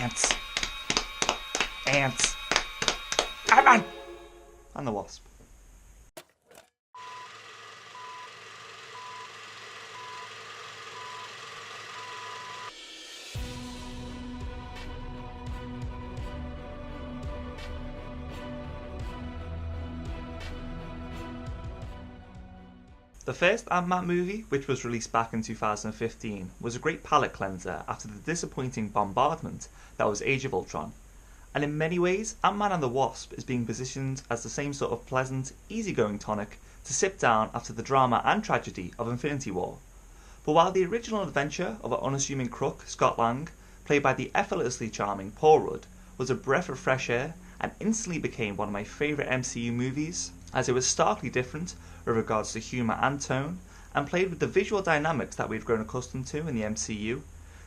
Ants. Ants. Ant-Man! And the Wasp. The first Ant-Man movie, which was released back in 2015, was a great palate cleanser after the disappointing bombardment that was Age of Ultron. And in many ways, Ant-Man and the Wasp is being positioned as the same sort of pleasant, easygoing tonic to sip down after the drama and tragedy of Infinity War. But while the original adventure of an unassuming crook, Scott Lang, played by the effortlessly charming Paul Rudd, was a breath of fresh air and instantly became one of my favourite MCU movies, as it was starkly different with regards to humour and tone, and played with the visual dynamics that we've grown accustomed to in the MCU,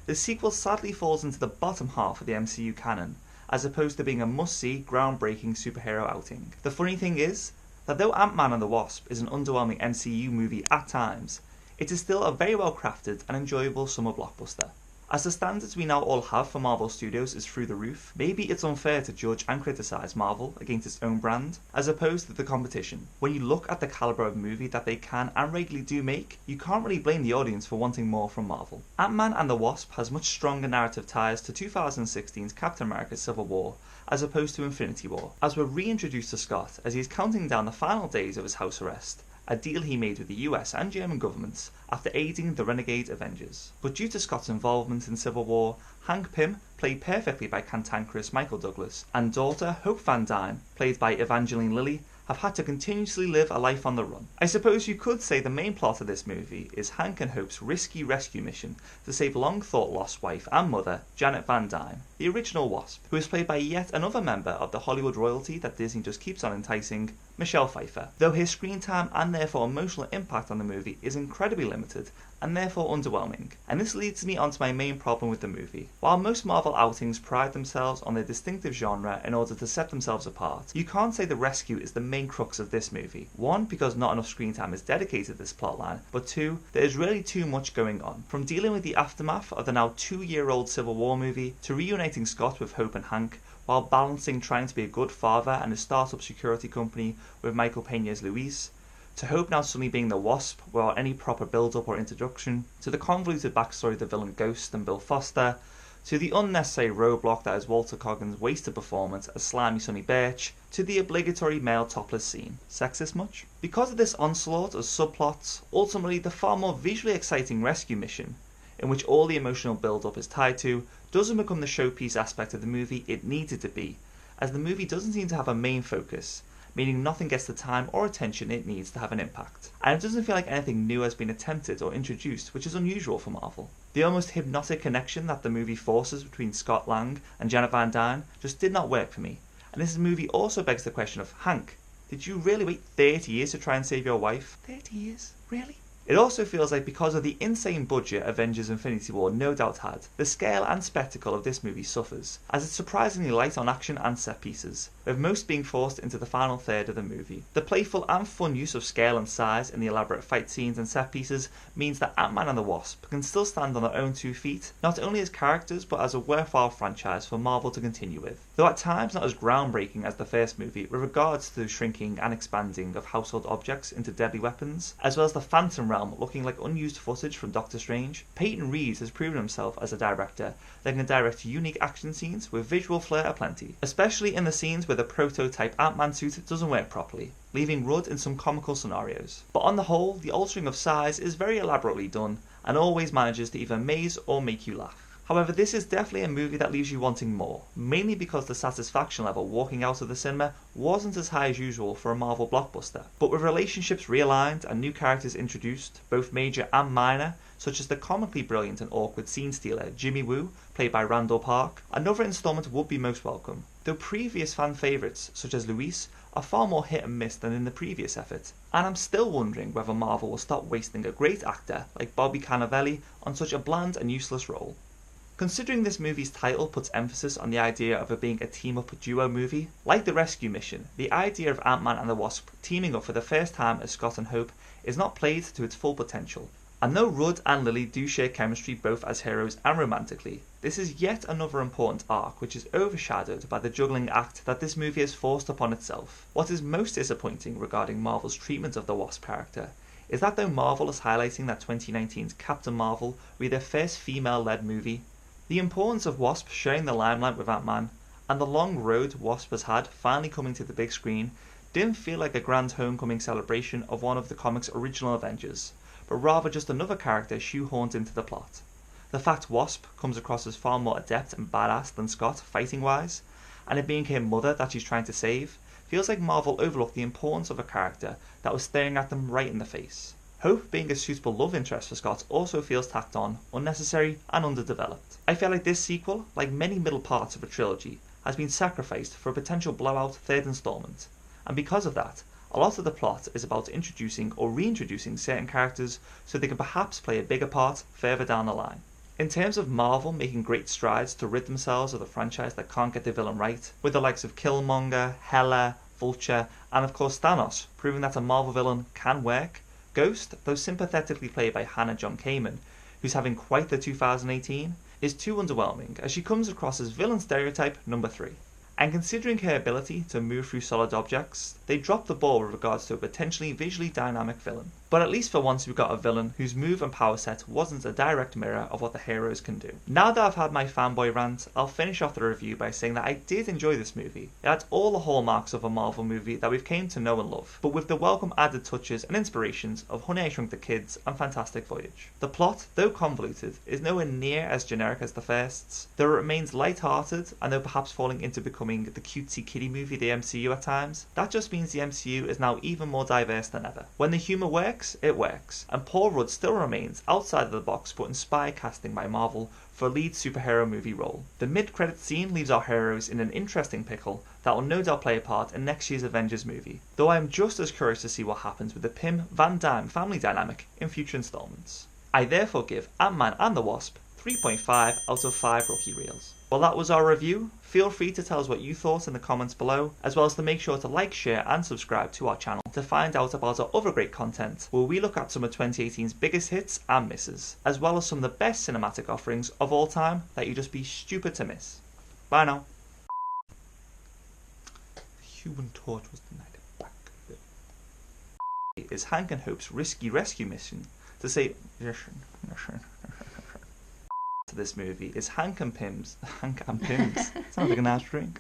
the sequel sadly falls into the bottom half of the MCU canon, as opposed to being a must-see, groundbreaking superhero outing. The funny thing is that though Ant-Man and the Wasp is an underwhelming MCU movie at times, it is still a very well crafted and enjoyable summer blockbuster. As the standards we now all have for Marvel Studios is through the roof, maybe it's unfair to judge and criticise Marvel against its own brand, as opposed to the competition. When you look at the calibre of movie that they can and regularly do make, you can't really blame the audience for wanting more from Marvel. Ant-Man and the Wasp has much stronger narrative ties to 2016's Captain America Civil War, as opposed to Infinity War, as we're reintroduced to Scott as he is counting down the final days of his house arrest, a deal he made with the US and German governments after aiding the renegade Avengers. But due to Scott's involvement in Civil War, Hank Pym, played perfectly by cantankerous Michael Douglas, and daughter Hope Van Dyne, played by Evangeline Lilly, have had to continuously live a life on the run. I suppose you could say the main plot of this movie is Hank and Hope's risky rescue mission to save long-thought lost wife and mother, Janet Van Dyne, the original Wasp, who is played by yet another member of the Hollywood royalty that Disney just keeps on enticing, Michelle Pfeiffer, though his screen time and therefore emotional impact on the movie is incredibly limited and therefore underwhelming. And this leads me on to my main problem with the movie. While most Marvel outings pride themselves on their distinctive genre in order to set themselves apart, you can't say the rescue is the main crux of this movie. One, because not enough screen time is dedicated to this plotline, but two, there is really too much going on. From dealing with the aftermath of the now 2-year-old Civil War movie, to reuniting Scott with Hope and Hank, while balancing trying to be a good father and a startup security company with Michael Peña's Luis, to Hope now suddenly being the Wasp without any proper build-up or introduction, to the convoluted backstory of the villain Ghost and Bill Foster, to the unnecessary roadblock that is Walter Coggin's wasted performance as slimy Sonny Birch, to the obligatory male topless scene. Sexist much? Because of this onslaught of subplots, ultimately the far more visually exciting rescue mission, in which all the emotional build-up is tied to, doesn't become the showpiece aspect of the movie it needed to be, as the movie doesn't seem to have a main focus, meaning nothing gets the time or attention it needs to have an impact. And it doesn't feel like anything new has been attempted or introduced, which is unusual for Marvel. The almost hypnotic connection that the movie forces between Scott Lang and Janet Van Dyne just did not work for me. And this movie also begs the question of, Hank, did you really wait 30 years to try and save your wife? 30 years? Really? It also feels like because of the insane budget Avengers Infinity War no doubt had, the scale and spectacle of this movie suffers, as it's surprisingly light on action and set pieces, with most being forced into the final third of the movie. The playful and fun use of scale and size in the elaborate fight scenes and set pieces means that Ant-Man and the Wasp can still stand on their own 2 feet, not only as characters but as a worthwhile franchise for Marvel to continue with. Though at times not as groundbreaking as the first movie with regards to the shrinking and expanding of household objects into deadly weapons, as well as the Phantom Realm looking like unused footage from Doctor Strange, Peyton Reed has proven himself as a director that can direct unique action scenes with visual flair aplenty, especially in the scenes where the prototype Ant-Man suit doesn't work properly, leaving Rudd in some comical scenarios. But on the whole, the altering of size is very elaborately done and always manages to either amaze or make you laugh. However, this is definitely a movie that leaves you wanting more, mainly because the satisfaction level walking out of the cinema wasn't as high as usual for a Marvel blockbuster. But with relationships realigned and new characters introduced, both major and minor, such as the comically brilliant and awkward scene stealer Jimmy Woo, played by Randall Park, another installment would be most welcome, though previous fan favourites, such as Luis, are far more hit and miss than in the previous effort. And I'm still wondering whether Marvel will stop wasting a great actor like Bobby Cannavale on such a bland and useless role. Considering this movie's title puts emphasis on the idea of it being a team-up duo movie, like The Rescue Mission, the idea of Ant-Man and the Wasp teaming up for the first time as Scott and Hope is not played to its full potential. And though Rudd and Lily do share chemistry both as heroes and romantically, This is yet another important arc which is overshadowed by the juggling act that this movie has forced upon itself. What is most disappointing regarding Marvel's treatment of the Wasp character is that though Marvel is highlighting that 2019's Captain Marvel will be their first female-led movie, the importance of Wasp sharing the limelight with Ant-Man, and the long road Wasp has had finally coming to the big screen, didn't feel like a grand homecoming celebration of one of the comic's original Avengers, but rather just another character shoehorned into the plot. The fact Wasp comes across as far more adept and badass than Scott fighting-wise, and it being her mother that she's trying to save, feels like Marvel overlooked the importance of a character that was staring at them right in the face. Hope being a suitable love interest for Scott also feels tacked on, unnecessary and underdeveloped. I feel like this sequel, like many middle parts of a trilogy, has been sacrificed for a potential blowout third installment, and because of that, a lot of the plot is about introducing or reintroducing certain characters so they can perhaps play a bigger part further down the line. In terms of Marvel making great strides to rid themselves of the franchise that can't get the villain right, with the likes of Killmonger, Hela, Vulture, and of course Thanos proving that a Marvel villain can work, Ghost, though sympathetically played by Hannah John Kamen, who's having quite the 2018, is too underwhelming as she comes across as villain stereotype number 3. And considering her ability to move through solid objects, they dropped the ball with regards to a potentially visually dynamic villain. But at least for once we got a villain whose move and power set wasn't a direct mirror of what the heroes can do. Now that I've had my fanboy rant, I'll finish off the review by saying that I did enjoy this movie. It had all the hallmarks of a Marvel movie that we've came to know and love, but with the welcome added touches and inspirations of Honey, I Shrunk the Kids and Fantastic Voyage. The plot, though convoluted, is nowhere near as generic as the firsts, though it remains light-hearted and though perhaps falling into becoming the cutesy kiddie movie the MCU at times, that just means the MCU is now even more diverse than ever. When the humour works, it works, and Paul Rudd still remains outside of the box but inspired casting by Marvel for a lead superhero movie role. The mid-credit scene leaves our heroes in an interesting pickle that will no doubt play a part in next year's Avengers movie, though I am just as curious to see what happens with the Pym Van Dyne family dynamic in future installments. I therefore give Ant-Man and the Wasp 3.5 out of 5 rookie reels. Well, that was our review. Feel free to tell us what you thought in the comments below, as well as to make sure to like, share and subscribe to our channel to find out about our other great content, where we look at some of 2018's biggest hits and misses, as well as some of the best cinematic offerings of all time that you'd just be stupid to miss. Bye now. The Human Torch was denied back. Is Hank and Hope's risky rescue mission to save... to this movie is Hank and Pym's. Sounds like a nice drink.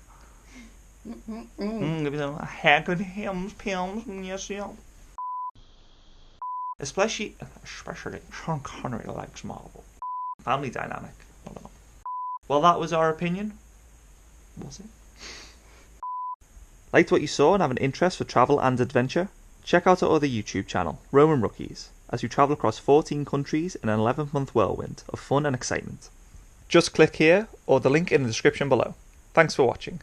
Hank and Pym's, yes, yeah. Especially Sean Connery likes Marvel. Family dynamic. Well, that was our opinion. Was it? Liked what you saw and have an interest for travel and adventure? Check out our other YouTube channel, Roamin Rookies, as we travel across 14 countries in an 11-month whirlwind of fun and excitement. Just click here or the link in the description below. Thanks for watching.